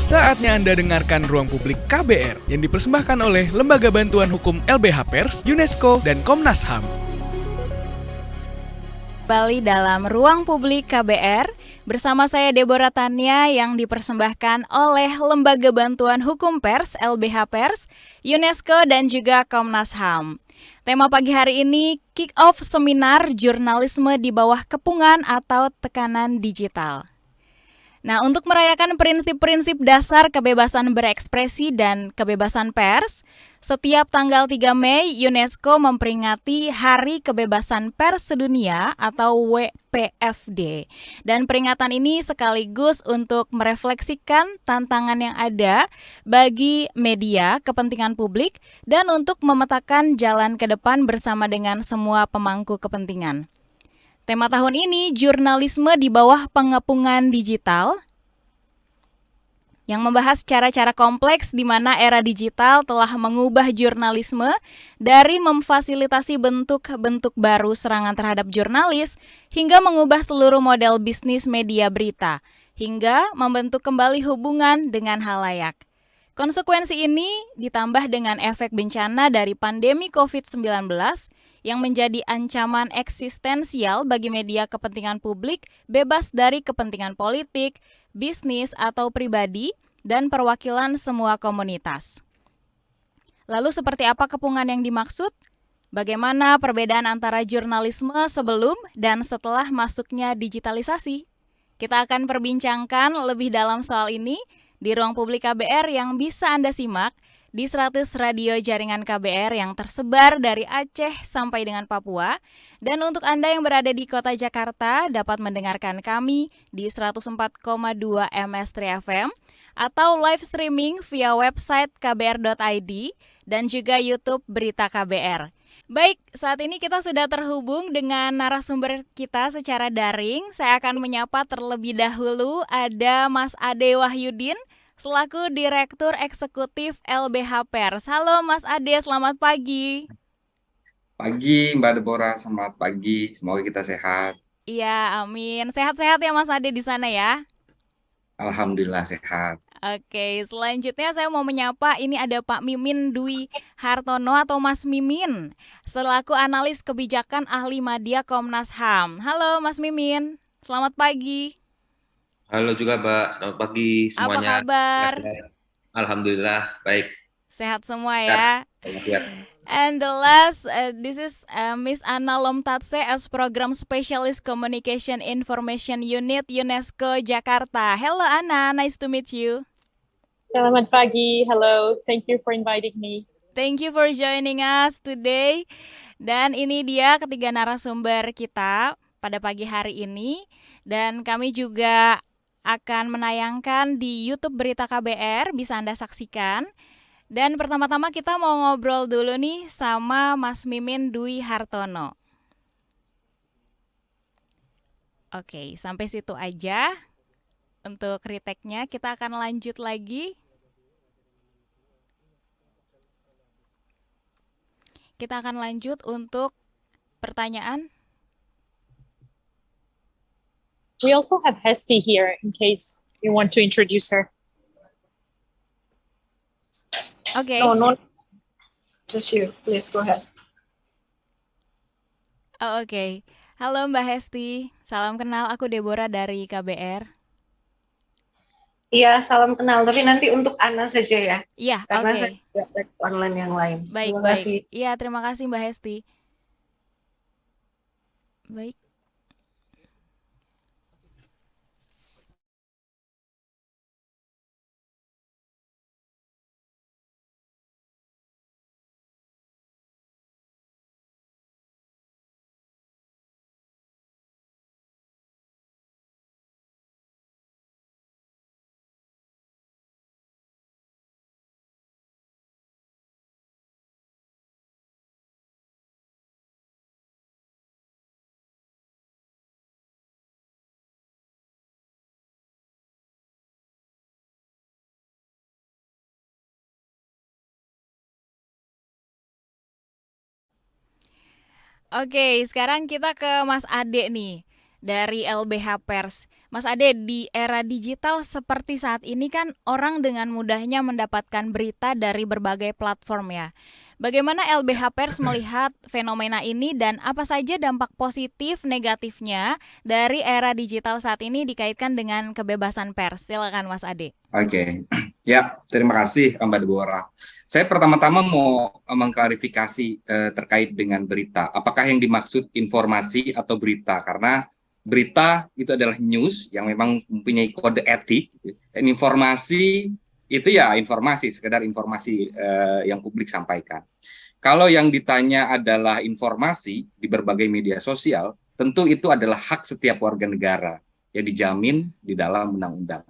Saatnya Anda dengarkan Ruang Publik KBR yang dipersembahkan oleh Lembaga Bantuan Hukum LBH Pers, UNESCO, dan Komnas HAM. Kembali dalam Ruang Publik KBR bersama saya Deborah Tania yang dipersembahkan oleh Lembaga Bantuan Hukum Pers LBH Pers, UNESCO, dan juga Komnas HAM. Tema pagi hari ini kick-off seminar jurnalisme di bawah kepungan atau tekanan digital. Nah, untuk merayakan prinsip-prinsip dasar kebebasan berekspresi dan kebebasan pers, setiap tanggal 3 Mei UNESCO memperingati Hari Kebebasan Pers Sedunia atau WPFD. Dan peringatan ini sekaligus untuk merefleksikan tantangan yang ada bagi media kepentingan publik dan untuk memetakan jalan ke depan bersama dengan semua pemangku kepentingan. Tema tahun ini, jurnalisme di bawah pengepungan digital, yang membahas cara-cara kompleks di mana era digital telah mengubah jurnalisme dari memfasilitasi bentuk-bentuk baru serangan terhadap jurnalis hingga mengubah seluruh model bisnis media berita, hingga membentuk kembali hubungan dengan halayak. Konsekuensi ini ditambah dengan efek bencana dari pandemi COVID-19 yang menjadi ancaman eksistensial bagi media kepentingan publik bebas dari kepentingan politik, bisnis atau pribadi, dan perwakilan semua komunitas. Lalu seperti apa kepungan yang dimaksud? Bagaimana perbedaan antara jurnalisme sebelum dan setelah masuknya digitalisasi? Kita akan perbincangkan lebih dalam soal ini di Ruang Publik KBR yang bisa Anda simak di 100 radio jaringan KBR yang tersebar dari Aceh sampai dengan Papua. Dan untuk Anda yang berada di kota Jakarta dapat mendengarkan kami di 104,2 MS3 FM atau live streaming via website kbr.id dan juga YouTube Berita KBR. Baik, saat ini kita sudah terhubung dengan narasumber kita secara daring. Saya akan menyapa terlebih dahulu ada Mas Ade Wahyudin selaku Direktur Eksekutif LBH Pers. Halo Mas Ade, selamat pagi. Pagi Mbak Deborah, selamat pagi. Semoga kita sehat. Iya, amin. Sehat-sehat ya Mas Ade di sana ya. Alhamdulillah sehat. Oke, selanjutnya saya mau menyapa, ini ada Pak Mimin Dwi Hartono atau Mas Mimin, selaku analis kebijakan ahli media Komnas HAM. Halo Mas Mimin, selamat pagi. Halo juga Mbak, selamat pagi Apa semuanya. kabar? Alhamdulillah, baik. Sehat semua ya. Sehat. And the last, this is Miss Anna Lomtatse as Program Specialist Communication Information Unit UNESCO Jakarta. Hello Anna, nice to meet you. Selamat pagi, hello, thank you for inviting me. Thank you for joining us today. Dan ini dia ketiga narasumber kita pada pagi hari ini. Dan kami juga akan menayangkan di YouTube Berita KBR, bisa Anda saksikan. Dan pertama-tama kita mau ngobrol dulu nih sama Mas Mimin Dwi Hartono. Oke, sampai situ aja untuk retake-nya. Kita akan lanjut lagi. Kita akan lanjut untuk pertanyaan. We also have Hesti here in case you want to introduce her. Oke. No, just you. Please go ahead. Oh, oke. Halo Mbak Hesti, salam kenal. Aku Deborah dari KBR. Iya, salam kenal. Tapi nanti untuk Ana saja ya. Iya, Karena oke. saya tidak back online yang lain. Baik, Terima baik. kasih. Iya, terima kasih Mbak Hesti. Baik. Oke, sekarang kita ke Mas Ade nih dari LBH Pers. Mas Ade, di era digital seperti saat ini kan orang dengan mudahnya mendapatkan berita dari berbagai platform ya. Bagaimana LBH Pers melihat fenomena ini dan apa saja dampak positif negatifnya dari era digital saat ini dikaitkan dengan kebebasan pers? Silakan Mas Ade. Oke, ya terima kasih Mbak Deborah. Saya pertama-tama mau mengklarifikasi terkait dengan berita. Apakah yang dimaksud informasi atau berita? Karena berita itu adalah news yang memang mempunyai kode etik, dan informasi itu ya informasi, sekedar informasi yang publik sampaikan. Kalau yang ditanya adalah informasi di berbagai media sosial, tentu itu adalah hak setiap warga negara yang dijamin di dalam undang-undang.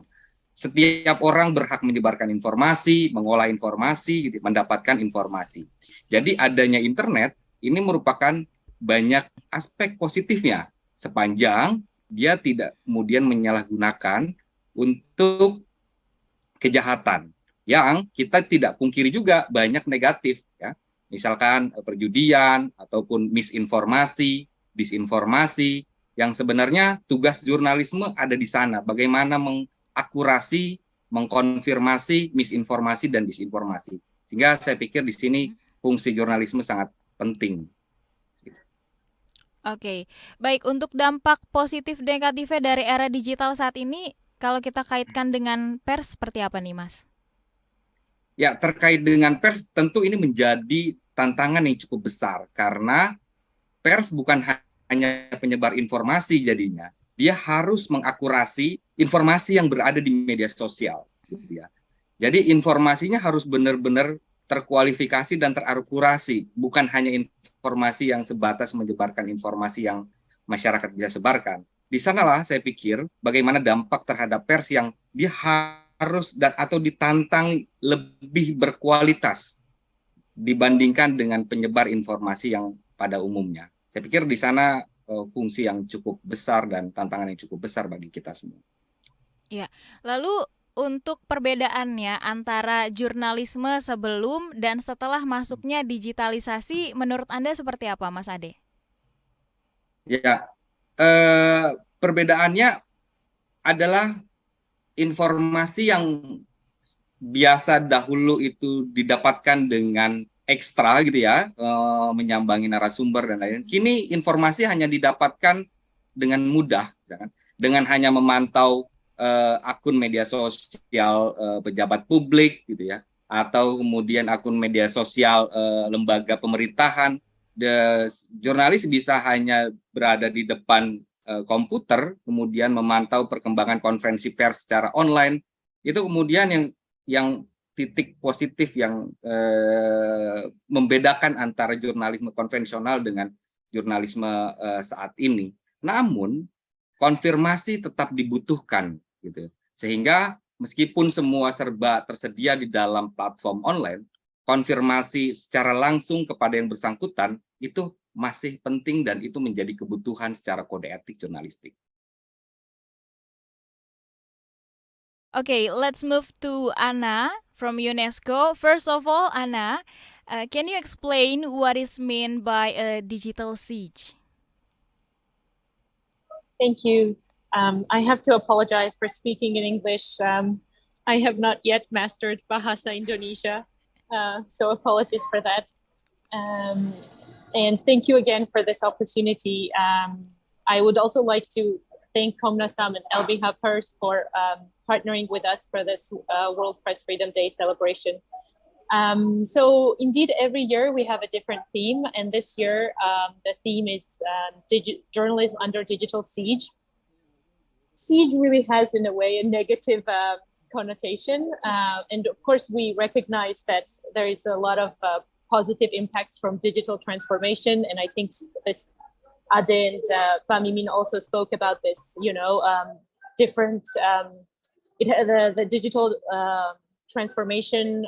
Setiap orang berhak menyebarkan informasi, mengolah informasi, mendapatkan informasi. Jadi adanya internet ini merupakan banyak aspek positifnya, sepanjang dia tidak kemudian menyalahgunakan untuk kejahatan. Yang kita tidak pungkiri juga banyak negatif, ya. Misalkan perjudian ataupun misinformasi, disinformasi, yang sebenarnya tugas jurnalisme ada di sana. Bagaimana mengakurasi, mengkonfirmasi misinformasi dan disinformasi. Sehingga saya pikir di sini fungsi jurnalisme sangat penting. Oke, baik, untuk dampak positif negatifnya dari era digital saat ini, kalau kita kaitkan dengan pers seperti apa nih Mas? Ya, terkait dengan pers tentu ini menjadi tantangan yang cukup besar karena pers bukan hanya penyebar informasi jadinya, dia harus mengakurasi informasi yang berada di media sosial, gitu ya. Jadi informasinya harus benar-benar terkualifikasi dan terakurasi, bukan hanya informasi yang sebatas menyebarkan informasi yang masyarakat bisa sebarkan. Di sanalah saya pikir bagaimana dampak terhadap pers yang dia harus dan atau ditantang lebih berkualitas dibandingkan dengan penyebar informasi yang pada umumnya. Saya pikir di sana fungsi yang cukup besar dan tantangan yang cukup besar bagi kita semua. Ya, lalu untuk perbedaannya antara jurnalisme sebelum dan setelah masuknya digitalisasi, menurut Anda seperti apa, Mas Ade? Ya, perbedaannya adalah informasi yang biasa dahulu itu didapatkan dengan ekstra gitu ya, menyambangi narasumber dan lain-lain. Kini informasi hanya didapatkan dengan mudah, misalkan, dengan hanya memantau akun media sosial pejabat publik gitu ya, atau kemudian akun media sosial lembaga pemerintahan. Jurnalis bisa hanya berada di depan komputer, kemudian memantau perkembangan konferensi pers secara online. Itu kemudian yang titik positif yang membedakan antara jurnalisme konvensional dengan jurnalisme saat ini. Namun konfirmasi tetap dibutuhkan, gitu. Sehingga meskipun semua serba tersedia di dalam platform online, konfirmasi secara langsung kepada yang bersangkutan itu masih penting dan itu menjadi kebutuhan secara kode etik jurnalistik. Okay, let's move to Anna from UNESCO. First of all, Anna, can you explain what is meant by a digital siege? Thank you. I have to apologize for speaking in English. I have not yet mastered Bahasa Indonesia, so apologies for that. And thank you again for this opportunity. I would also like to thank Komnas HAM and LBH Pers for partnering with us for this World Press Freedom Day celebration. So indeed, every year we have a different theme, and this year the theme is journalism under digital siege. Siege really has, in a way, a negative connotation, and of course we recognize that there is a lot of positive impacts from digital transformation, and I think this Ade and Pamimin also spoke about this. Different the digital transformation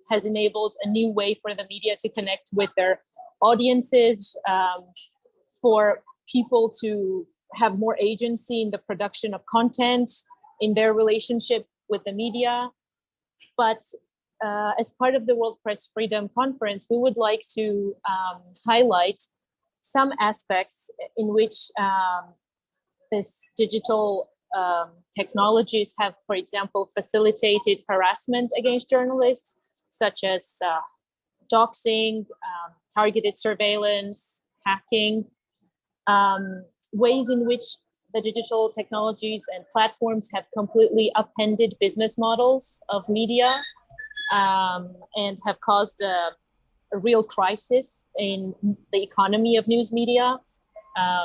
has enabled a new way for the media to connect with their audiences, for people to have more agency in the production of content, in their relationship with the media. But as part of the World Press Freedom Conference, we would like to highlight some aspects in which this digital technologies have, for example, facilitated harassment against journalists, such as doxing, targeted surveillance, hacking, ways in which the digital technologies and platforms have completely upended business models of media, and have caused a real crisis in the economy of news media,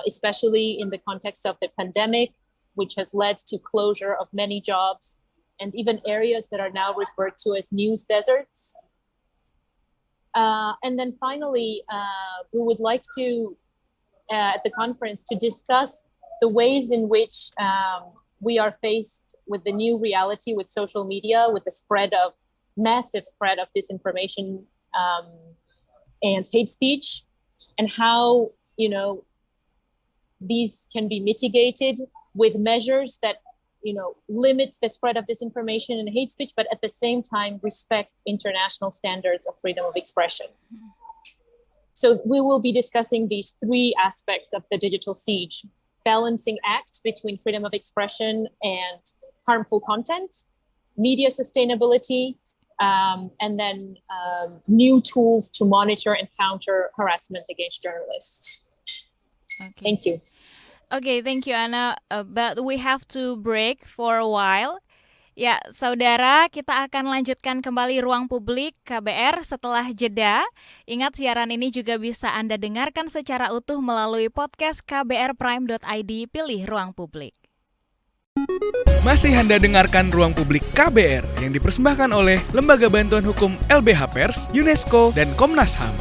especially in the context of the pandemic, which has led to closure of many jobs and even areas that are now referred to as news deserts. And then finally, we would like to, at the conference, to discuss the ways in which we are faced with the new reality with social media, with the massive spread of disinformation and hate speech, and how, these can be mitigated with measures that, limit the spread of disinformation and hate speech, but at the same time respect international standards of freedom of expression. So we will be discussing these three aspects of the digital siege: balancing act between freedom of expression and harmful content, media sustainability, and then new tools to monitor and counter harassment against journalists. Okay. Thank you. Okay, thank you Ana. But we have to break for a while. Ya, saudara, kita akan lanjutkan kembali Ruang Publik KBR setelah jeda. Ingat, siaran ini juga bisa Anda dengarkan secara utuh melalui podcast kbrprime.id, pilih Ruang Publik. Masih Anda dengarkan Ruang Publik KBR yang dipersembahkan oleh Lembaga Bantuan Hukum LBH Pers, UNESCO, dan Komnas HAM.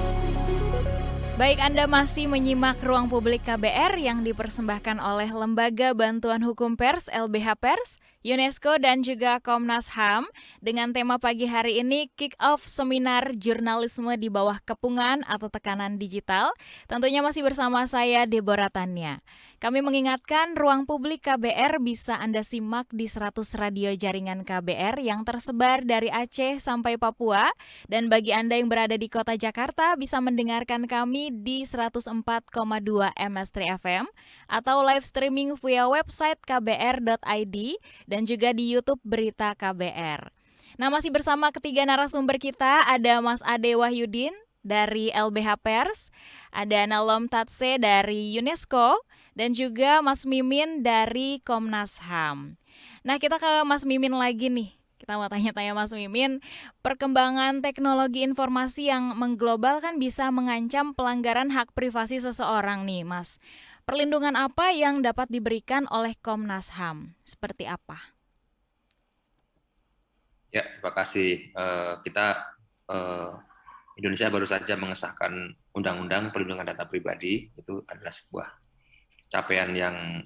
Baik, Anda masih menyimak Ruang Publik KBR yang dipersembahkan oleh Lembaga Bantuan Hukum Pers, LBH Pers, UNESCO, dan juga Komnas HAM dengan tema pagi hari ini Kick-Off Seminar Jurnalisme di Bawah Kepungan atau Tekanan Digital. Tentunya masih bersama saya, Deborah Tanya. Kami mengingatkan Ruang Publik KBR bisa Anda simak di 100 radio jaringan KBR yang tersebar dari Aceh sampai Papua. Dan bagi Anda yang berada di kota Jakarta bisa mendengarkan kami di 104,2 MS3 FM atau live streaming via website kbr.id dan juga di YouTube Berita KBR. Nah, masih bersama ketiga narasumber kita, ada Mas Ade Wahyudin dari LBH Pers, ada Nalom Tatse dari UNESCO, dan juga Mas Mimin dari Komnas HAM. Nah, kita ke Mas Mimin lagi nih. Kita mau tanya-tanya Mas Mimin, perkembangan teknologi informasi yang mengglobal kan bisa mengancam pelanggaran hak privasi seseorang nih, Mas. Perlindungan apa yang dapat diberikan oleh Komnas HAM? Seperti apa? Ya, terima kasih. Indonesia baru saja mengesahkan Undang-Undang Perlindungan Data Pribadi. Itu adalah sebuah capaian yang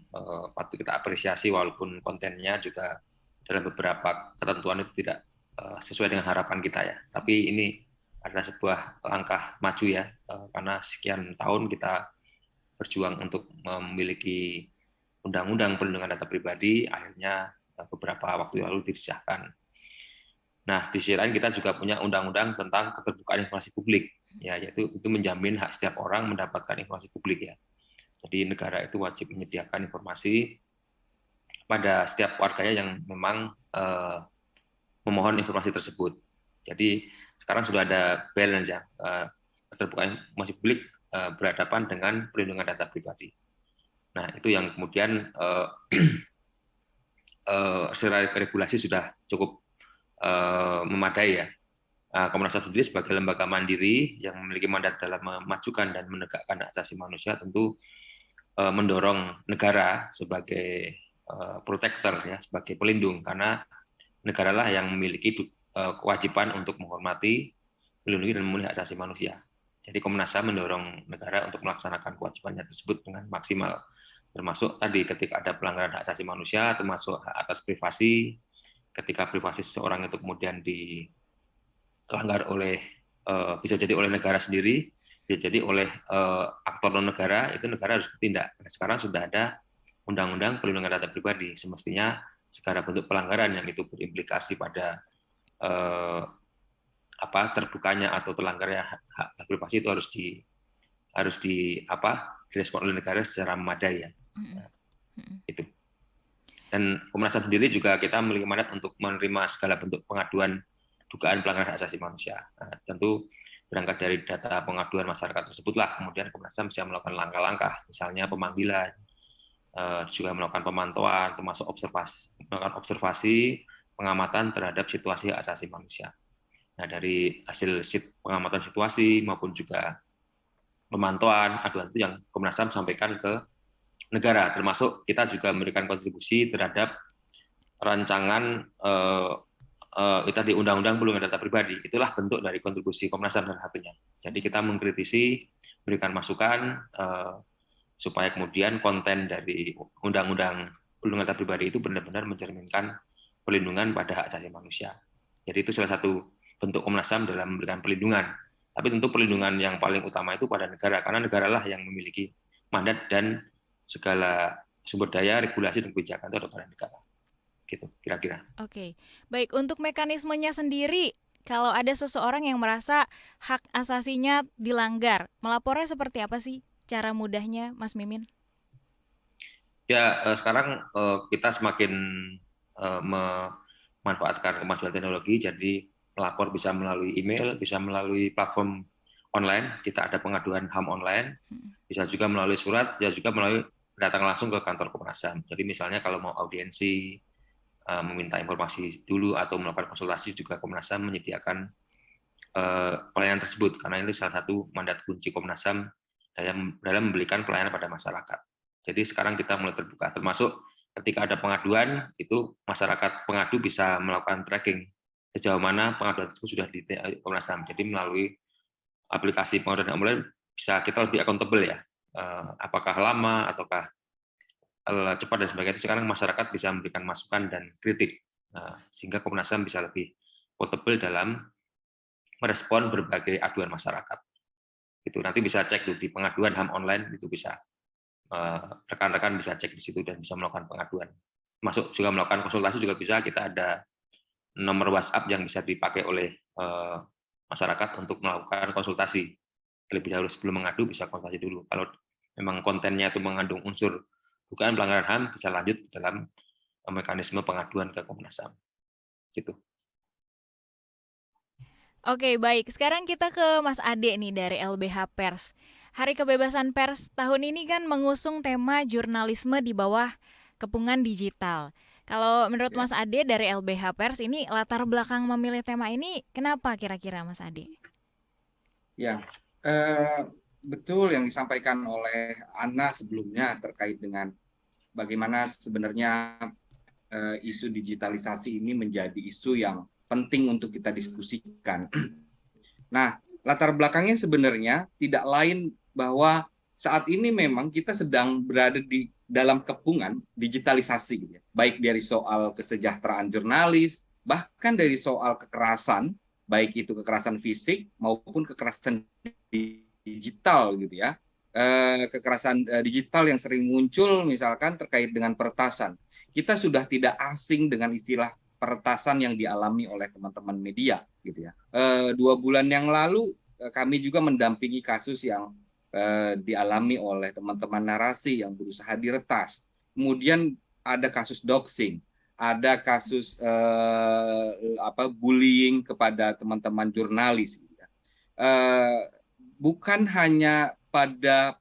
patut kita apresiasi, walaupun kontennya juga dalam beberapa ketentuan itu tidak sesuai dengan harapan kita ya. Tapi ini adalah sebuah langkah maju ya, karena sekian tahun kita berjuang untuk memiliki Undang-Undang Perlindungan Data Pribadi, akhirnya beberapa waktu lalu disahkan. Nah, di sisi lain kita juga punya undang-undang tentang keterbukaan informasi publik, ya, yaitu itu menjamin hak setiap orang mendapatkan informasi publik ya. Jadi negara itu wajib menyediakan informasi pada setiap warganya yang memang memohon informasi tersebut. Jadi sekarang sudah ada balance ya, keterbukaan informasi publik berhadapan dengan perlindungan data pribadi. Nah, itu yang kemudian secara regulasi sudah cukup memadai ya. Komnas HAM sendiri sebagai lembaga mandiri yang memiliki mandat dalam memajukan dan menegakkan hak asasi manusia tentu mendorong negara sebagai protector ya, sebagai pelindung, karena negaralah yang memiliki kewajiban untuk menghormati, melindungi dan memenuhi hak asasi manusia. Jadi Komnas HAM mendorong negara untuk melaksanakan kewajibannya tersebut dengan maksimal, termasuk tadi ketika ada pelanggaran hak asasi manusia, termasuk hak atas privasi. Ketika privasi seseorang itu kemudian dilanggar oleh bisa jadi oleh negara sendiri, bisa jadi oleh aktor non negara, itu negara harus bertindak. Nah, sekarang sudah ada Undang-Undang Perlindungan Data Pribadi, semestinya segala bentuk pelanggaran yang itu berimplikasi pada terbukanya atau terlanggarnya hak privasi itu harus direspon oleh negara secara memadai ya. Nah, itu. Dan Komnas HAM sendiri juga kita memiliki mandat untuk menerima segala bentuk pengaduan dugaan pelanggaran hak asasi manusia. Nah, tentu berangkat dari data pengaduan masyarakat tersebutlah kemudian Komnas HAM bisa melakukan langkah-langkah, misalnya pemanggilan, juga melakukan pemantauan, termasuk melakukan observasi, pengamatan terhadap situasi hak asasi manusia. Nah, dari hasil pengamatan situasi maupun juga pemantauan, aduan itu yang Komnas HAM sampaikan ke negara, termasuk kita juga memberikan kontribusi terhadap rancangan kita di Undang-Undang Perlindungan Data Pribadi. Itulah bentuk dari kontribusi Komnas HAM dan satunya. Jadi kita mengkritisi, berikan masukan supaya kemudian konten dari Undang-Undang Perlindungan Data Pribadi itu benar-benar mencerminkan perlindungan pada hak asasi manusia. Jadi itu salah satu bentuk Komnas HAM dalam memberikan perlindungan. Tapi tentu perlindungan yang paling utama itu pada negara, karena negaralah yang memiliki mandat dan segala sumber daya, regulasi, dan kebijakan itu ada pada negara. Gitu, kira-kira. Oke, baik, untuk mekanismenya sendiri, kalau ada seseorang yang merasa hak asasinya dilanggar, melapornya seperti apa sih cara mudahnya, Mas Mimin? Ya, sekarang kita semakin memanfaatkan kemajuan teknologi, jadi pelapor bisa melalui email, bisa melalui platform online, kita ada pengaduan HAM online, bisa juga melalui surat, bisa juga melalui datang langsung ke kantor Komnas HAM. Jadi misalnya kalau mau audiensi, meminta informasi dulu atau melakukan konsultasi, juga Komnas HAM menyediakan pelayanan tersebut, karena ini salah satu mandat kunci Komnas HAM dalam memberikan pelayanan pada masyarakat. Jadi sekarang kita mulai terbuka, termasuk ketika ada pengaduan, itu masyarakat pengadu bisa melakukan tracking sejauh mana pengaduan tersebut sudah di Komnas HAM. Jadi melalui aplikasi pengaduan online bisa kita lebih accountable ya, apakah lama ataukah cepat dan sebagainya. Sekarang masyarakat bisa memberikan masukan dan kritik, sehingga Komnas HAM bisa lebih portable dalam merespon berbagai aduan masyarakat. Itu nanti bisa cek di pengaduan HAM online, itu bisa rekan-rekan bisa cek di situ dan bisa melakukan pengaduan. Masuk juga melakukan konsultasi juga bisa. Kita ada nomor WhatsApp yang bisa dipakai oleh masyarakat untuk melakukan konsultasi. Terlebih dahulu sebelum mengadu bisa konsultasi dulu. Kalau memang kontennya itu mengandung unsur dugaan pelanggaran HAM, bisa lanjut dalam mekanisme pengaduan ke Komnas HAM. Gitu. Oke, baik. Sekarang kita ke Mas Ade nih dari LBH Pers. Hari Kebebasan Pers tahun ini kan mengusung tema jurnalisme di bawah kepungan digital. Kalau menurut Mas Ade dari LBH Pers ini latar belakang memilih tema ini kenapa kira-kira Mas Ade? Ya, betul yang disampaikan oleh Anna sebelumnya terkait dengan bagaimana sebenarnya isu digitalisasi ini menjadi isu yang penting untuk kita diskusikan. Nah, latar belakangnya sebenarnya tidak lain bahwa saat ini memang kita sedang berada di dalam kepungan digitalisasi, gitu ya. Baik dari soal kesejahteraan jurnalis, bahkan dari soal kekerasan, baik itu kekerasan fisik maupun kekerasan digital, gitu ya. Kekerasan digital yang sering muncul misalkan terkait dengan peretasan. Kita sudah tidak asing dengan istilah peretasan yang dialami oleh teman-teman media, gitu ya. 2 bulan yang lalu kami juga mendampingi kasus yang dialami oleh teman-teman narasi yang berusaha diretas. Kemudian ada kasus doxing, ada kasus bullying kepada teman-teman jurnalis. Gitu ya. Bukan hanya pada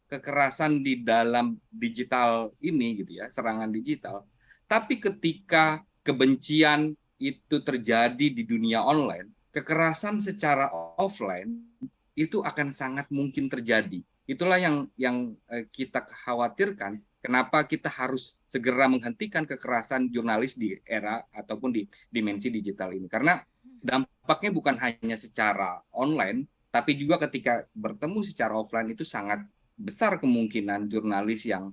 kekerasan di dalam digital ini, gitu ya, serangan digital, tapi ketika kebencian itu terjadi di dunia online, kekerasan secara offline itu akan sangat mungkin terjadi. Itulah yang kita khawatirkan. Kenapa kita harus segera menghentikan kekerasan jurnalis di era ataupun di dimensi digital ini? Karena dampaknya bukan hanya secara online, tapi juga ketika bertemu secara offline itu sangat besar kemungkinan jurnalis yang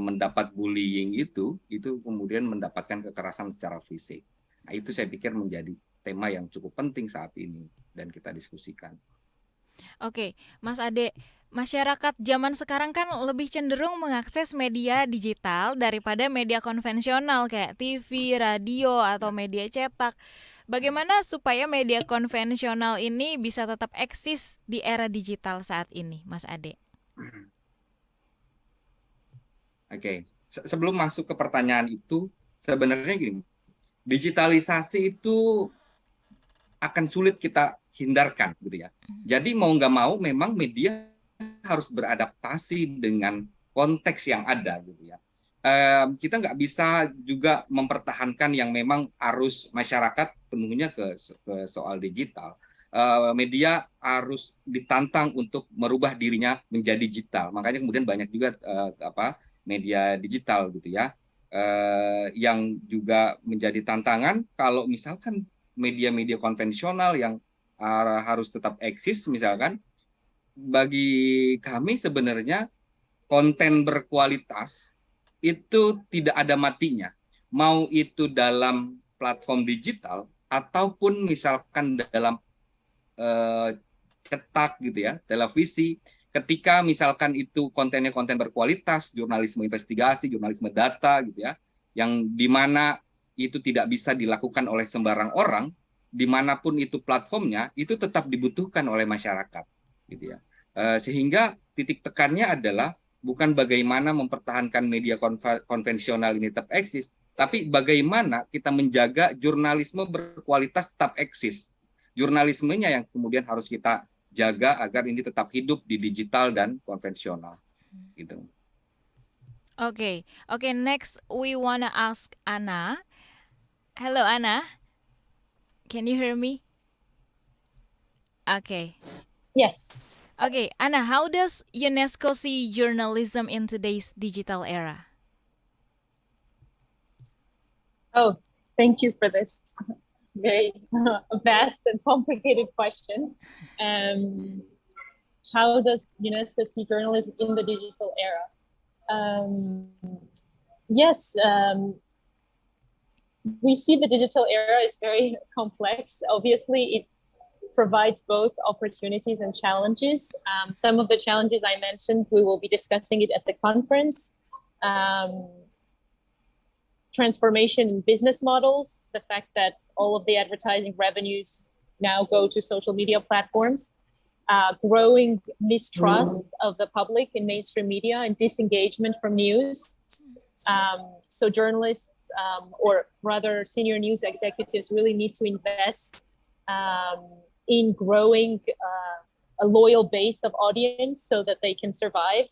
mendapat bullying itu kemudian mendapatkan kekerasan secara fisik. Nah, itu saya pikir menjadi tema yang cukup penting saat ini dan kita diskusikan. Oke, Mas Ade, masyarakat zaman sekarang kan lebih cenderung mengakses media digital daripada media konvensional kayak TV, radio, atau media cetak. Bagaimana supaya media konvensional ini bisa tetap eksis di era digital saat ini, Mas Ade? Oke. sebelum masuk ke pertanyaan itu, sebenarnya gini, digitalisasi itu akan sulit kita hindarkan gitu ya. Jadi mau nggak mau memang media harus beradaptasi dengan konteks yang ada gitu ya. Kita nggak bisa juga mempertahankan yang memang arus masyarakat penuhnya ke soal digital. Media harus ditantang untuk merubah dirinya menjadi digital. Makanya kemudian banyak juga media digital gitu ya, yang juga menjadi tantangan kalau misalkan media-media konvensional yang harus tetap eksis misalkan. Bagi kami sebenarnya konten berkualitas itu tidak ada matinya. Mau itu dalam platform digital ataupun misalkan dalam cetak gitu ya, televisi, ketika misalkan itu kontennya konten berkualitas, jurnalisme investigasi, jurnalisme data gitu ya, yang dimana itu tidak bisa dilakukan oleh sembarang orang, dimanapun itu platformnya, itu tetap dibutuhkan oleh masyarakat gitu ya. Sehingga titik tekannya adalah bukan bagaimana mempertahankan media konvensional ini tetap eksis, tapi bagaimana kita menjaga jurnalisme berkualitas tetap eksis. Jurnalismenya yang kemudian harus kita jaga agar ini tetap hidup di digital dan konvensional. Gitu. Okay, next we wanna ask Anna. Hello Anna, can you hear me? Okay. Yes. Okay, Anna, how does UNESCO see journalism in today's digital era? Oh, thank you for this very vast and complicated question. How does UNESCO see journalism in the digital era? Yes, we see the digital era is very complex. Obviously, it provides both opportunities and challenges. Some of the challenges I mentioned, we will be discussing it at the conference. Transformation in business models, the fact that all of the advertising revenues now go to social media platforms, growing mistrust of the public in mainstream media and disengagement from news. So journalists, or rather senior news executives, really need to invest in growing a loyal base of audience so that they can survive,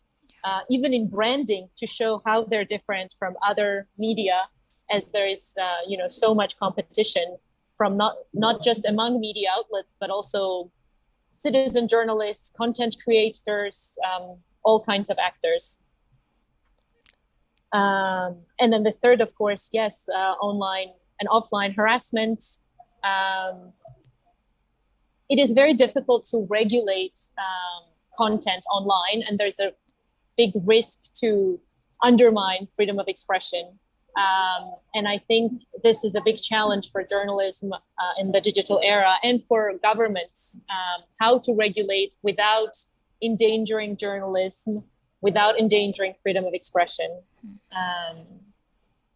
even in branding, to show how they're different from other media, as there is so much competition from not just among media outlets, but also citizen journalists, content creators, all kinds of actors. And then the third, of course, yes, online and offline harassment. It is very difficult to regulate content online, and there's a big risk to undermine freedom of expression. And I think this is a big challenge for journalism in the digital era, and for governments, how to regulate without endangering journalism, without endangering freedom of expression.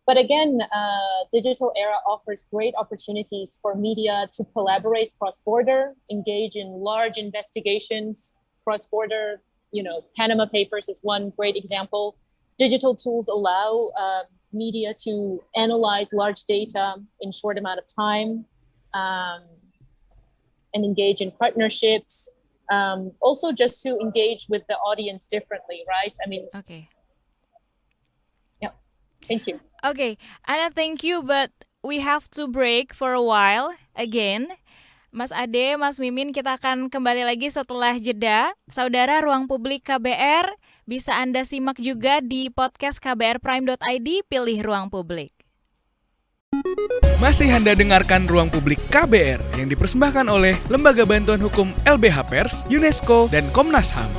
But again, digital era offers great opportunities for media to collaborate cross-border, engage in large investigations cross-border. Panama Papers is one great example. Digital tools allow media to analyze large data in short amount of time, and engage in partnerships. Also just to engage with the audience differently, right? Okay. Yeah, thank you. Okay, Anna, thank you, but we have to break for a while again. Mas Ade, Mas Mimin, kita akan kembali lagi setelah jeda. Saudara Ruang Publik KBR, bisa Anda simak juga di podcast kbrprime.id, pilih Ruang Publik. Masih Anda dengarkan Ruang Publik KBR yang dipersembahkan oleh Lembaga Bantuan Hukum LBH Pers, UNESCO, dan Komnas HAM.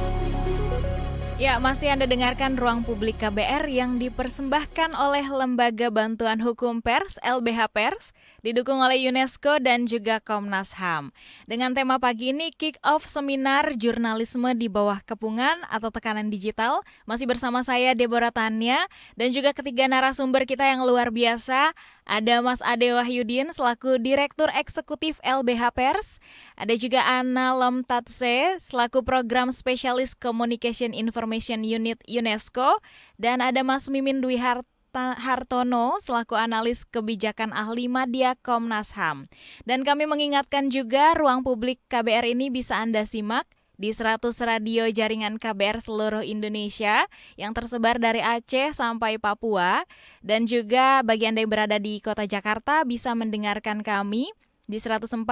Ya, masih Anda dengarkan Ruang Publik KBR yang dipersembahkan oleh Lembaga Bantuan Hukum Pers, LBH Pers, didukung oleh UNESCO dan juga Komnas HAM. Dengan tema pagi ini, kick off seminar jurnalisme di bawah kepungan atau tekanan digital. Masih bersama saya Deborah Tanya dan juga ketiga narasumber kita yang luar biasa. Ada Mas Ade Wahyudin selaku Direktur Eksekutif LBH Pers. Ada juga Anna Lomtatse selaku Program Spesialis Communication Information Unit UNESCO. Dan ada Mas Mimin Dwi Hartono selaku analis kebijakan ahli Madya Komnas HAM. Dan kami mengingatkan juga ruang publik KBR ini bisa Anda simak di 100 radio jaringan KBR seluruh Indonesia yang tersebar dari Aceh sampai Papua. Dan juga bagi Anda yang berada di kota Jakarta bisa mendengarkan kami di 104,2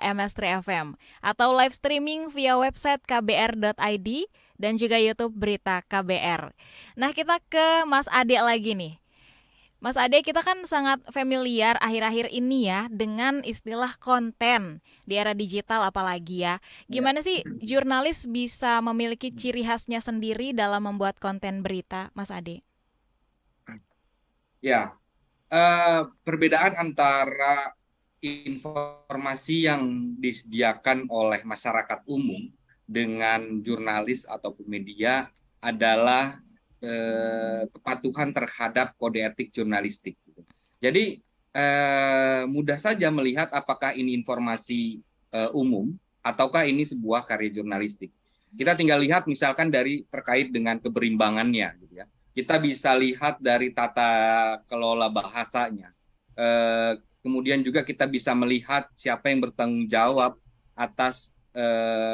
MS3 FM atau live streaming via website kbr.id dan juga YouTube Berita KBR. Nah, kita ke Mas Ade lagi nih. Mas Ade, kita kan sangat familiar akhir-akhir ini ya dengan istilah konten di era digital apalagi ya. Gimana sih jurnalis bisa memiliki ciri khasnya sendiri dalam membuat konten berita, Mas Ade? Ya, perbedaan antara informasi yang disediakan oleh masyarakat umum dengan jurnalis ataupun media adalah kepatuhan terhadap kode etik jurnalistik. Jadi mudah saja melihat apakah ini informasi umum ataukah ini sebuah karya jurnalistik. Kita tinggal lihat misalkan dari terkait dengan keberimbangannya, gitu ya. Kita bisa lihat dari tata kelola bahasanya. Kemudian juga kita bisa melihat siapa yang bertanggung jawab atas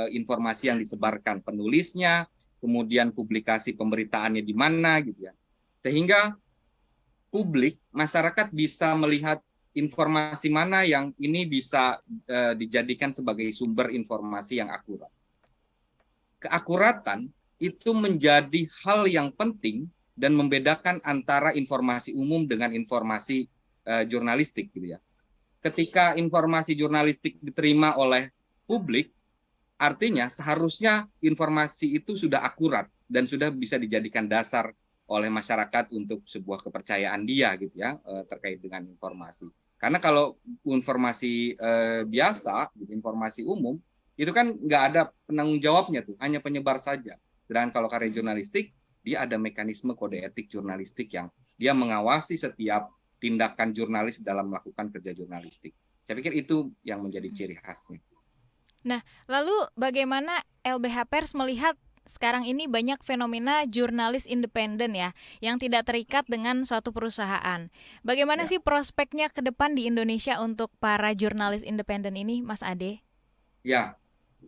informasi yang disebarkan, penulisnya, kemudian publikasi pemberitaannya di mana, gitu ya. Sehingga publik, masyarakat bisa melihat informasi mana yang ini bisa dijadikan sebagai sumber informasi yang akurat. Keakuratan itu menjadi hal yang penting dan membedakan antara informasi umum dengan informasi jurnalistik, gitu ya. Ketika informasi jurnalistik diterima oleh publik, artinya seharusnya informasi itu sudah akurat dan sudah bisa dijadikan dasar oleh masyarakat untuk sebuah kepercayaan dia, gitu ya, terkait dengan informasi. Karena kalau informasi biasa, informasi umum, itu kan nggak ada penanggung jawabnya tuh, hanya penyebar saja. Sedangkan kalau karya jurnalistik, dia ada mekanisme kode etik jurnalistik yang dia mengawasi setiap tindakan jurnalis dalam melakukan kerja jurnalistik. Saya pikir itu yang menjadi ciri khasnya. Nah, lalu bagaimana LBH Pers melihat sekarang ini banyak fenomena jurnalis independen ya, yang tidak terikat dengan suatu perusahaan. Bagaimana sih prospeknya ke depan di Indonesia untuk para jurnalis independen ini, Mas Ade? Ya,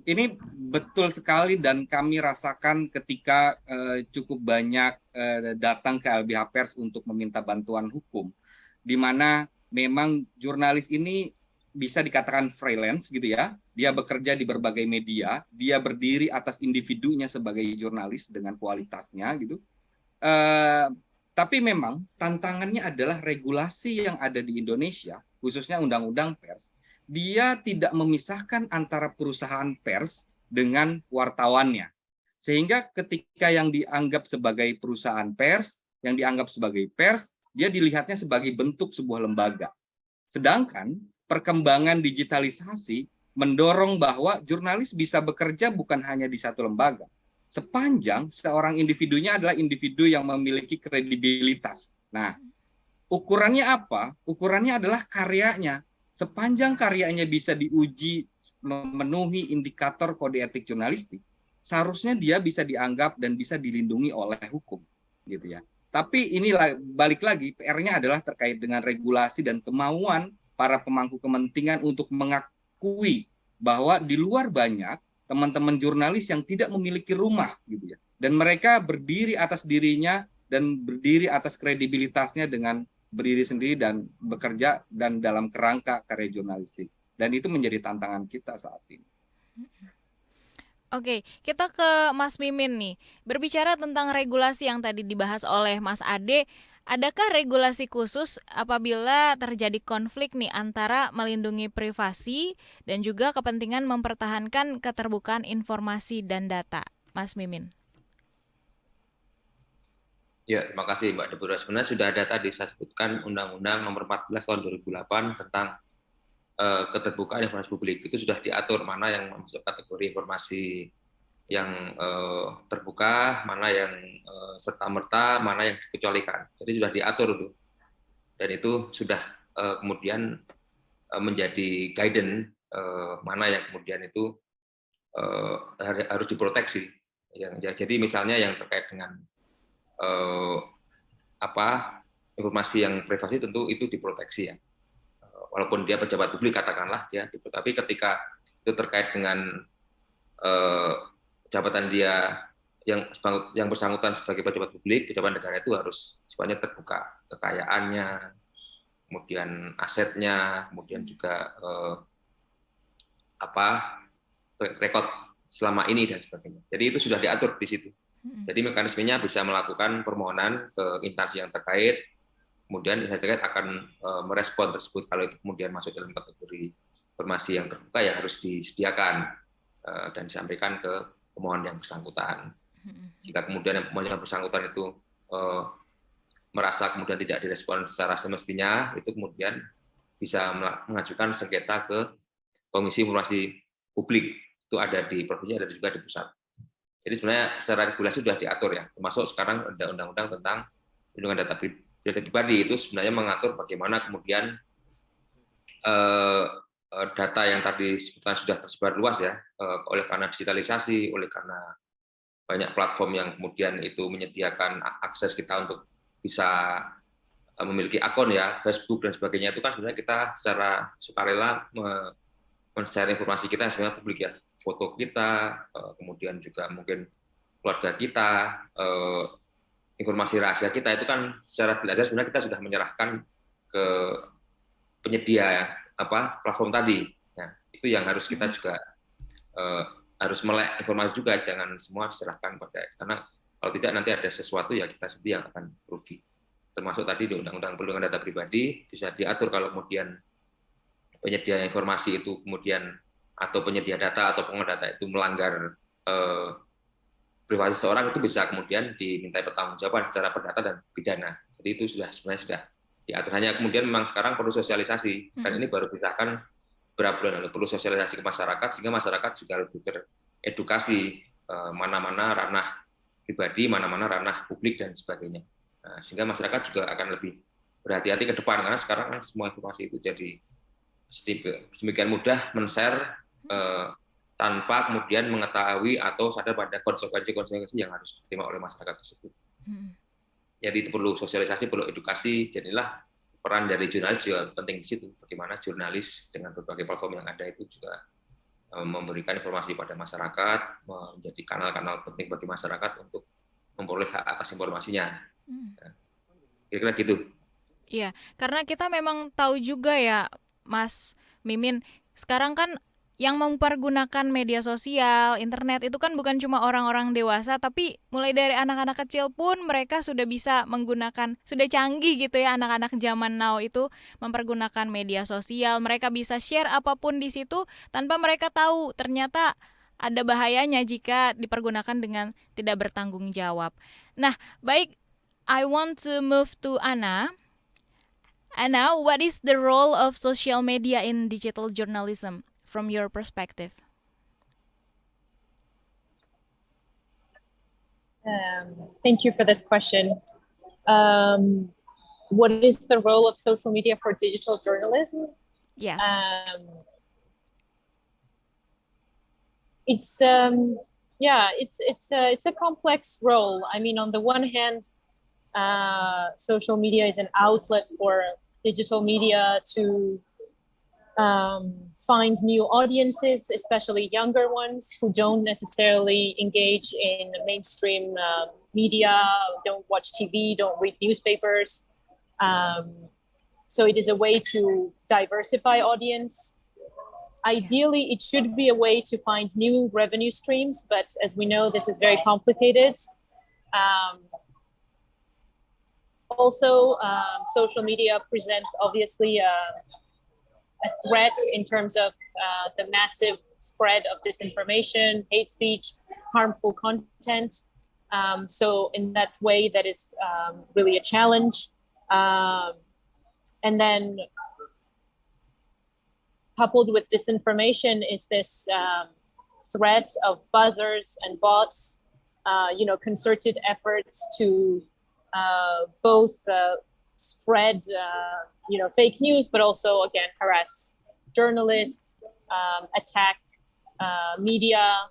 ini betul sekali dan kami rasakan ketika cukup banyak datang ke LBH Pers untuk meminta bantuan hukum, di mana memang jurnalis ini bisa dikatakan freelance, gitu ya. Dia bekerja di berbagai media, dia berdiri atas individunya sebagai jurnalis dengan kualitasnya, gitu. Tapi memang tantangannya adalah regulasi yang ada di Indonesia, khususnya undang-undang pers. Dia tidak memisahkan antara perusahaan pers dengan wartawannya. Sehingga ketika yang dianggap sebagai perusahaan pers, yang dianggap sebagai pers, dia dilihatnya sebagai bentuk sebuah lembaga. Sedangkan perkembangan digitalisasi mendorong bahwa jurnalis bisa bekerja bukan hanya di satu lembaga, sepanjang seorang individunya adalah individu yang memiliki kredibilitas. Nah, ukurannya apa? Ukurannya adalah karyanya. Sepanjang karyanya bisa diuji memenuhi indikator kode etik jurnalistik, seharusnya dia bisa dianggap dan bisa dilindungi oleh hukum, gitu ya. Tapi inilah balik lagi PR-nya adalah terkait dengan regulasi dan kemauan para pemangku kepentingan untuk mengakui bahwa di luar banyak teman-teman jurnalis yang tidak memiliki rumah, gitu ya. Dan mereka berdiri atas dirinya dan berdiri atas kredibilitasnya dengan berdiri sendiri dan bekerja dan dalam kerangka karya jurnalistik. Dan itu menjadi tantangan kita saat ini. Oke, kita ke Mas Mimin nih. Berbicara tentang regulasi yang tadi dibahas oleh Mas Ade, adakah regulasi khusus apabila terjadi konflik nih antara melindungi privasi dan juga kepentingan mempertahankan keterbukaan informasi dan data, Mas Mimin? Ya, terima kasih Mbak Deborah. Sebenarnya sudah ada tadi saya sebutkan Undang-Undang Nomor 14 Tahun 2008 tentang keterbukaan informasi publik. Itu sudah diatur mana yang masuk kategori informasi yang terbuka, mana yang serta-merta, mana yang dikecualikan. Jadi sudah diatur itu. Dan itu sudah kemudian menjadi guidance mana yang kemudian itu harus diproteksi. Jadi misalnya yang terkait dengan informasi yang privasi tentu itu diproteksi ya. Walaupun dia pejabat publik katakanlah ya, gitu. Tapi ketika itu terkait dengan jabatan dia yang bersangkutan sebagai pejabat publik, pejabat negara itu harus sifatnya terbuka, kekayaannya, kemudian asetnya, kemudian juga rekod selama ini dan sebagainya. Jadi itu sudah diatur di situ. Jadi mekanismenya bisa melakukan permohonan ke instansi yang terkait, kemudian instansi terkait akan merespon tersebut. Kalau itu kemudian masuk dalam kategori informasi yang terbuka ya harus disediakan dan disampaikan ke pemohon yang bersangkutan. Jika kemudian pemohon yang bersangkutan itu merasa kemudian tidak direspon secara semestinya, itu kemudian bisa mengajukan sengketa ke Komisi Informasi Publik. Itu ada di provinsi, ada juga di pusat. Jadi sebenarnya secara regulasi sudah diatur ya, termasuk sekarang ada undang-undang tentang perlindungan data pribadi itu sebenarnya mengatur bagaimana kemudian data yang tadi sebutkan sudah tersebar luas ya, oleh karena digitalisasi, oleh karena banyak platform yang kemudian itu menyediakan akses kita untuk bisa memiliki akun ya, Facebook dan sebagainya, itu kan sebenarnya kita secara sukarela men-share informasi kita sebenarnya publik ya. Foto kita, kemudian juga mungkin keluarga kita, informasi rahasia kita, itu kan secara tidak sadar sebenarnya kita sudah menyerahkan ke penyedia platform tadi. Nah, itu yang harus kita juga harus melek informasi juga, jangan semua diserahkan pada, karena kalau tidak nanti ada sesuatu ya kita sendiri yang akan rugi. Termasuk tadi di Undang-Undang Perlindungan Data Pribadi bisa diatur kalau kemudian penyedia informasi itu kemudian atau penyedia data atau pengguna data itu melanggar privasi seseorang, itu bisa kemudian dimintai pertanggungjawaban secara perdata dan pidana. Jadi itu sebenarnya sudah diatur. Hanya kemudian memang sekarang perlu sosialisasi, dan ini baru disahkan beberapa bulan lalu, perlu sosialisasi ke masyarakat sehingga masyarakat juga lebih teredukasi mana-mana ranah pribadi, mana-mana ranah publik dan sebagainya. Nah, sehingga masyarakat juga akan lebih berhati-hati ke depan, karena sekarang kan semua informasi itu jadi demikian mudah men-share tanpa kemudian mengetahui atau sadar pada konsekuensi yang harus diterima oleh masyarakat tersebut. Jadi itu perlu sosialisasi, perlu edukasi. Jadilah peran dari jurnalis juga penting di situ. Bagaimana jurnalis dengan berbagai platform yang ada itu juga memberikan informasi pada masyarakat, menjadi kanal-kanal penting bagi masyarakat untuk memperoleh hak atas informasinya. Kira-kira gitu. Iya, karena kita memang tahu juga ya, Mas Mimin, sekarang kan yang mempergunakan media sosial, internet itu kan bukan cuma orang-orang dewasa, tapi mulai dari anak-anak kecil pun mereka sudah bisa menggunakan, sudah canggih gitu ya, anak-anak zaman now itu mempergunakan media sosial. Mereka bisa share apapun di situ tanpa mereka tahu ternyata ada bahayanya jika dipergunakan dengan tidak bertanggung jawab. Nah, baik, I want to move to Anna. Anna, what is the role of social media in digital journalism from your perspective? Thank you for this question. What is the role of social media for digital journalism? Yes. It's a complex role. I mean, on the one hand, social media is an outlet for digital media to find new audiences, especially younger ones who don't necessarily engage in mainstream media, don't watch TV, don't read newspapers. So it is a way to diversify audience. Ideally, it should be a way to find new revenue streams, but as we know, this is very complicated. Also, social media presents obviously a threat in terms of the massive spread of disinformation, hate speech, harmful content. So in that way, that is really a challenge. And then coupled with disinformation is this threat of buzzers and bots, concerted efforts to both spread, fake news, but also, again, harass journalists, attack media,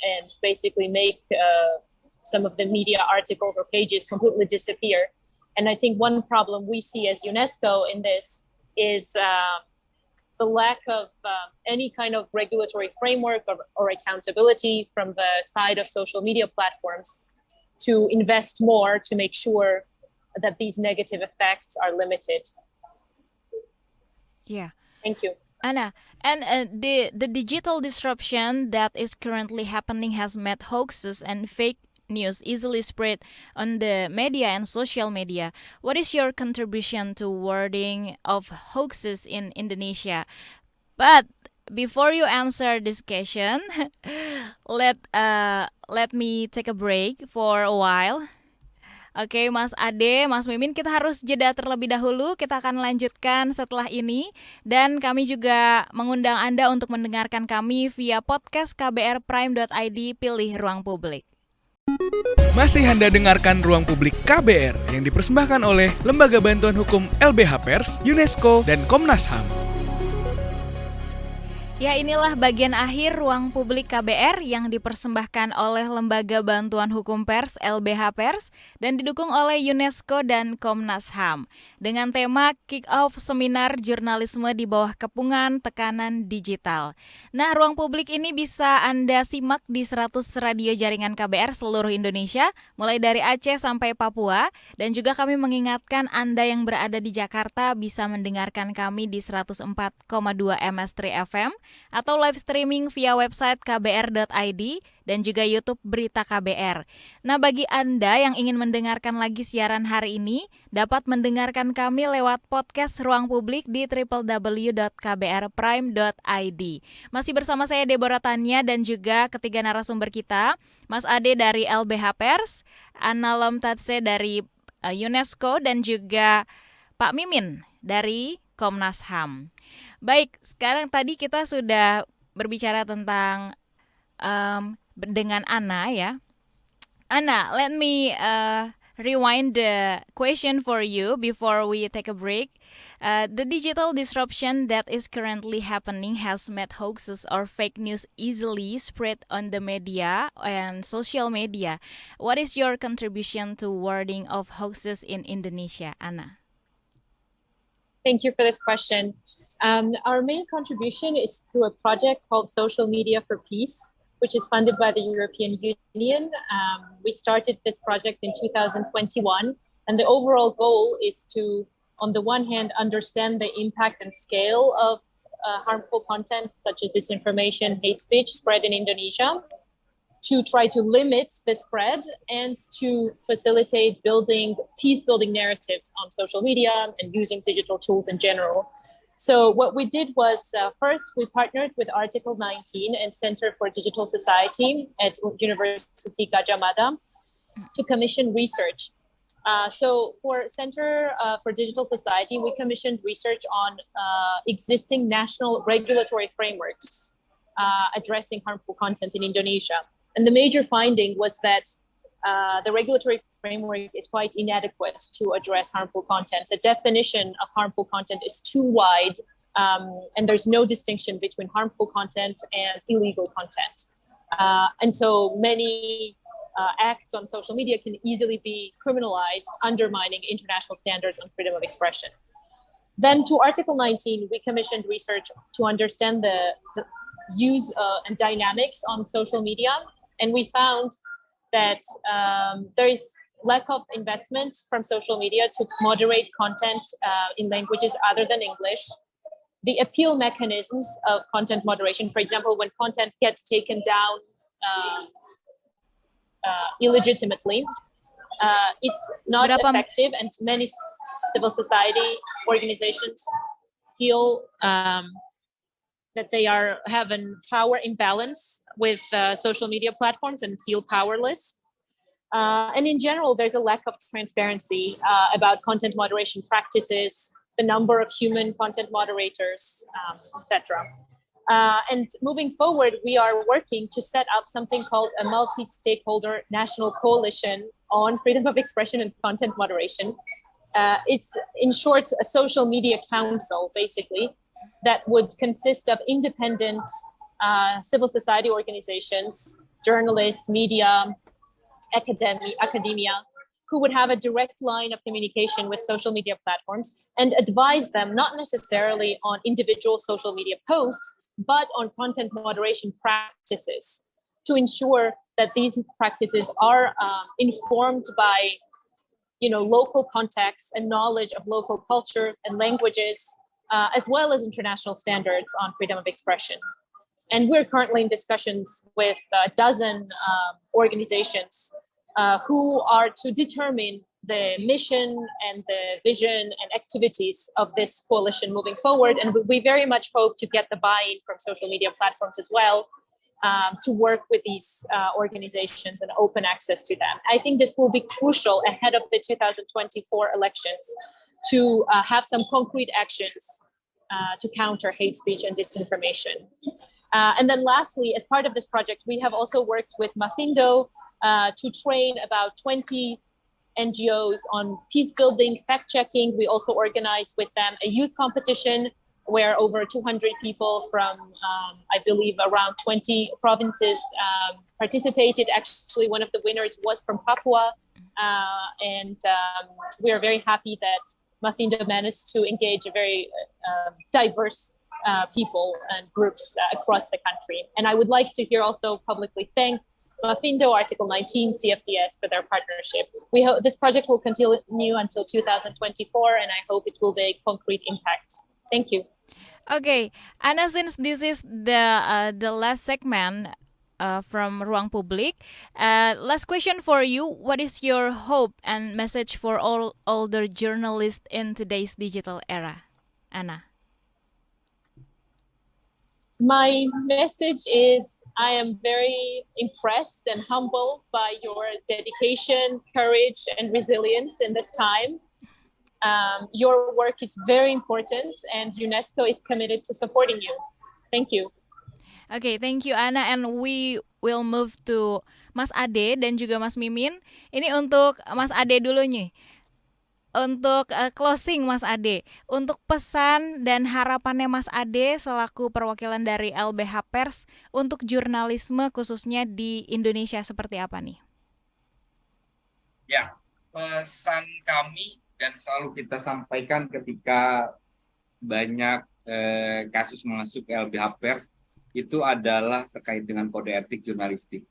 and basically make some of the media articles or pages completely disappear. And I think one problem we see as UNESCO in this is the lack of any kind of regulatory framework or accountability from the side of social media platforms to invest more to make sure that these negative effects are limited. Yeah. Thank you. Anna, and the digital disruption that is currently happening has made hoaxes and fake news easily spread on the media and social media. What is your contribution to wording of hoaxes in Indonesia? But before you answer this question, let me take a break for a while. Oke, Mas Ade, Mas Mimin, kita harus jeda terlebih dahulu. Kita akan lanjutkan setelah ini. Dan kami juga mengundang Anda untuk mendengarkan kami via podcast kbrprime.id, pilih Ruang Publik. Masih Anda dengarkan Ruang Publik KBR yang dipersembahkan oleh Lembaga Bantuan Hukum LBH Pers, UNESCO, dan Komnas HAM. Ya, inilah bagian akhir Ruang Publik KBR yang dipersembahkan oleh Lembaga Bantuan Hukum Pers LBH Pers dan didukung oleh UNESCO dan Komnas HAM dengan tema Kick-Off Seminar Jurnalisme di Bawah Kepungan Tekanan Digital. Nah, Ruang Publik ini bisa Anda simak di 100 radio jaringan KBR seluruh Indonesia, mulai dari Aceh sampai Papua, dan juga kami mengingatkan Anda yang berada di Jakarta bisa mendengarkan kami di 104,2 MS3 FM atau live streaming via website kbr.id dan juga YouTube Berita KBR. Nah, bagi Anda yang ingin mendengarkan lagi siaran hari ini, dapat mendengarkan kami lewat podcast Ruang Publik di www.kbrprime.id. Masih bersama saya Deborah Tanya dan juga ketiga narasumber kita, Mas Ade dari LBH Pers, Anna Lomtatse dari UNESCO dan juga Pak Mimin dari Komnas HAM. Baik, sekarang tadi kita sudah berbicara tentang dengan Anna ya. Anna, let me rewind the question for you before we take a break. The digital disruption that is currently happening has made hoaxes or fake news easily spread on the media and social media. What is your contribution to wording of hoaxes in Indonesia, Anna? Thank you for this question. Our main contribution is through a project called Social Media for Peace, which is funded by the European Union. We started this project in 2021, and the overall goal is to, on the one hand, understand the impact and scale of harmful content such as disinformation, hate speech spread in Indonesia, to try to limit the spread and to facilitate peace-building narratives on social media and using digital tools in general. So what we did was, first, we partnered with Article 19 and Center for Digital Society at University Gadjah Mada to commission research. So for Center for Digital Society, we commissioned research on existing national regulatory frameworks addressing harmful content in Indonesia. And the major finding was that the regulatory framework is quite inadequate to address harmful content. The definition of harmful content is too wide, and there's no distinction between harmful content and illegal content. And so many acts on social media can easily be criminalized, undermining international standards on freedom of expression. Then to Article 19, we commissioned research to understand the use and dynamics on social media. And we found that there is lack of investment from social media to moderate content in languages other than English. The appeal mechanisms of content moderation, for example, when content gets taken down illegitimately, it's not effective, and many civil society organizations feel that they have a power imbalance with social media platforms and feel powerless. And in general, there's a lack of transparency about content moderation practices, the number of human content moderators, etc. And moving forward, we are working to set up something called a multi-stakeholder national coalition on freedom of expression and content moderation. It's, in short, a social media council, basically, that would consist of independent civil society organizations, journalists, media, academia, who would have a direct line of communication with social media platforms and advise them not necessarily on individual social media posts, but on content moderation practices to ensure that these practices are informed by local context and knowledge of local culture and languages, as well as international standards on freedom of expression. And we're currently in discussions with a dozen organizations who are to determine the mission and the vision and activities of this coalition moving forward. And we very much hope to get the buy-in from social media platforms as well, to work with these organizations and open access to them. I think this will be crucial ahead of the 2024 elections to have some concrete actions to counter hate speech and disinformation. And then lastly, as part of this project, we have also worked with Mafindo to train about 20 NGOs on peace building, fact checking. We also organized with them a youth competition where over 200 people from, I believe, around 20 provinces participated. Actually, one of the winners was from Papua. And we are very happy that Mafindo managed to engage a very diverse people and groups across the country. And I would like to here also publicly thank Mafindo, Article 19, CFDS for their partnership. We hope this project will continue until 2024, and I hope it will make concrete impact. Thank you. Okay, Ana, since this is the last segment from Ruang Publik, last question for you: what is your hope and message for all older journalists in today's digital era, Ana? My message is I am very impressed and humbled by your dedication, courage, and resilience in this time. Your work is very important and UNESCO is committed to supporting you. Thank you. Okay, thank you Ana, and we will move to Mas Ade dan juga Mas Mimin. Ini untuk Mas Ade dulu nih. Untuk closing Mas Ade, untuk pesan dan harapannya Mas Ade selaku perwakilan dari LBH Pers untuk jurnalisme khususnya di Indonesia seperti apa nih? Ya, pesan kami dan selalu kita sampaikan ketika banyak kasus masuk LBH Pers itu adalah terkait dengan kode etik jurnalistik.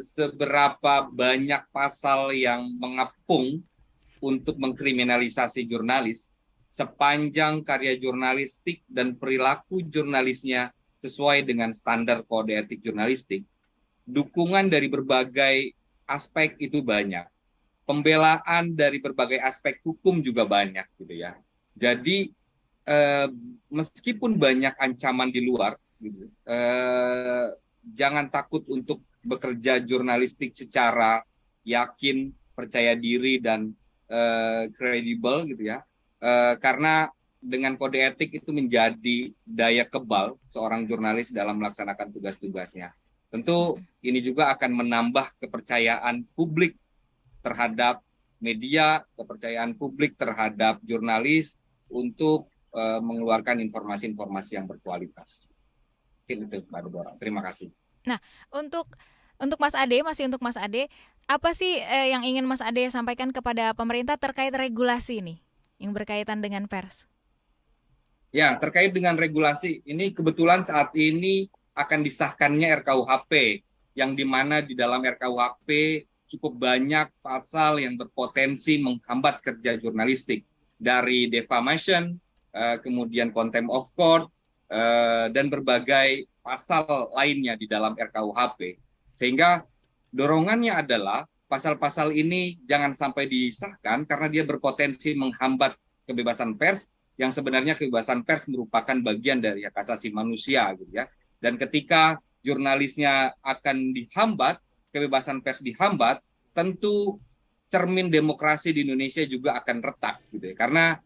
Seberapa banyak pasal yang mengepung untuk mengkriminalisasi jurnalis, sepanjang karya jurnalistik dan perilaku jurnalisnya sesuai dengan standar kode etik jurnalistik, dukungan dari berbagai aspek itu banyak. Pembelaan dari berbagai aspek hukum juga banyak gitu ya. Jadi meskipun banyak ancaman di luar, gitu, jangan takut untuk bekerja jurnalistik secara yakin, percaya diri dan kredibel gitu ya, karena dengan kode etik itu menjadi daya kebal seorang jurnalis dalam melaksanakan tugas-tugasnya. Tentu ini juga akan menambah kepercayaan publik terhadap media, kepercayaan publik terhadap jurnalis untuk mengeluarkan informasi-informasi yang berkualitas. Itu Mbak Deborah. Terima kasih. Nah, untuk Mas Ade, masih untuk Mas Ade, apa sih yang ingin Mas Ade sampaikan kepada pemerintah terkait regulasi nih yang berkaitan dengan pers? Ya, terkait dengan regulasi, ini kebetulan saat ini akan disahkannya RKUHP, yang dimana di dalam RKUHP cukup banyak pasal yang berpotensi menghambat kerja jurnalistik, dari defamation, kemudian contempt of court, dan berbagai pasal lainnya di dalam RKUHP. Sehingga dorongannya adalah pasal-pasal ini jangan sampai disahkan karena dia berpotensi menghambat kebebasan pers, yang sebenarnya kebebasan pers merupakan bagian dari hak asasi manusia gitu ya. Dan ketika jurnalisnya akan dihambat, kebebasan pers dihambat, tentu cermin demokrasi di Indonesia juga akan retak gitu ya. Karena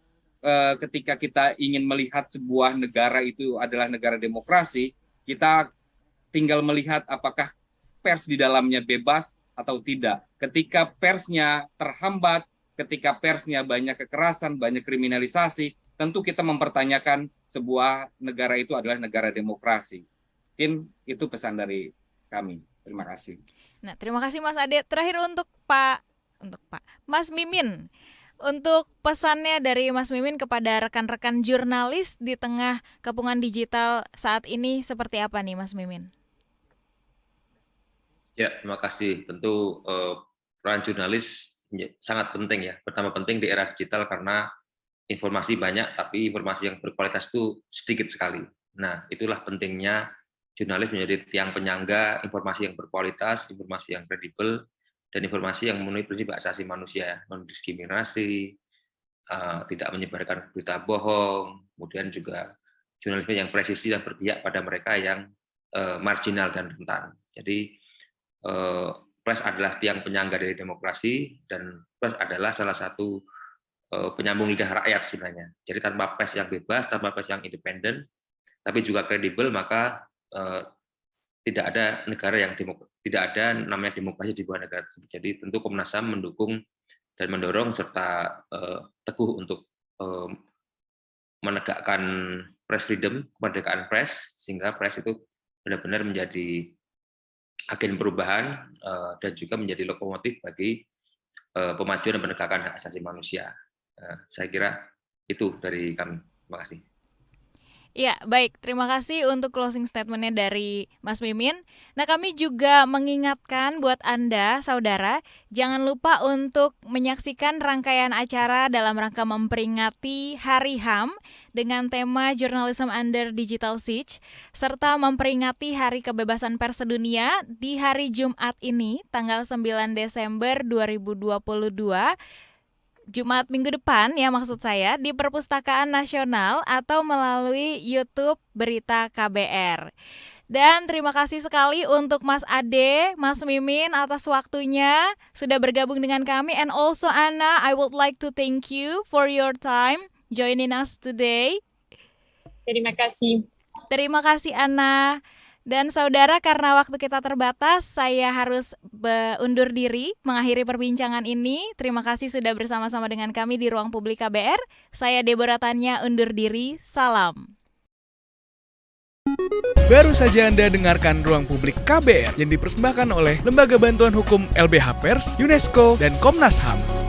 ketika kita ingin melihat sebuah negara itu adalah negara demokrasi, kita tinggal melihat apakah pers di dalamnya bebas atau tidak. Ketika persnya terhambat, ketika persnya banyak kekerasan, banyak kriminalisasi, tentu kita mempertanyakan sebuah negara itu adalah negara demokrasi. Mungkin itu pesan dari kami. Terima kasih. Nah, terima kasih Mas Ade. Terakhir untuk Mas Mimin. Untuk pesannya dari Mas Mimin kepada rekan-rekan jurnalis di tengah kepungan digital saat ini seperti apa nih Mas Mimin? Ya, terima kasih. Tentu peran jurnalis sangat penting ya. Pertama penting di era digital karena informasi banyak, tapi informasi yang berkualitas itu sedikit sekali. Nah, itulah pentingnya jurnalis menjadi tiang penyangga informasi yang berkualitas, informasi yang kredibel, dan informasi yang memenuhi prinsip hak asasi manusia, non-diskriminasi, tidak menyebarkan berita bohong, kemudian juga jurnalisme yang presisi dan berpihak pada mereka yang marginal dan rentan. Jadi, pers adalah tiang penyangga dari demokrasi, dan pers adalah salah satu penyambung lidah rakyat sebenarnya. Jadi tanpa pers yang bebas, tanpa pers yang independen, tapi juga kredibel, maka tidak ada negara yang tidak ada namanya demokrasi di bawah negara tersebut. Jadi tentu Komnas HAM mendukung dan mendorong serta teguh untuk menegakkan press freedom, kemerdekaan press, sehingga press itu benar-benar menjadi agen perubahan dan juga menjadi lokomotif bagi pemajuan dan penegakan hak asasi manusia. Saya kira itu dari kami. Terima kasih. Ya, baik. Terima kasih untuk closing statement-nya dari Mas Mimin. Nah, kami juga mengingatkan buat Anda, saudara, jangan lupa untuk menyaksikan rangkaian acara dalam rangka memperingati Hari HAM dengan tema Journalism Under Digital Siege, serta memperingati Hari Kebebasan Pers Sedunia di hari Jumat ini, tanggal 9 Desember 2022, Jumat minggu depan ya maksud saya, di Perpustakaan Nasional atau melalui YouTube Berita KBR. Dan terima kasih sekali untuk Mas Ade, Mas Mimin atas waktunya sudah bergabung dengan kami. And also Anna, I would like to thank you for your time joining us today. Terima kasih. Terima kasih Anna. Dan saudara, karena waktu kita terbatas, saya harus undur diri mengakhiri perbincangan ini. Terima kasih sudah bersama-sama dengan kami di Ruang Publik KBR. Saya Deborah Tanya undur diri. Salam. Baru saja Anda dengarkan Ruang Publik KBR yang dipersembahkan oleh Lembaga Bantuan Hukum LBH Pers, UNESCO, dan Komnas HAM.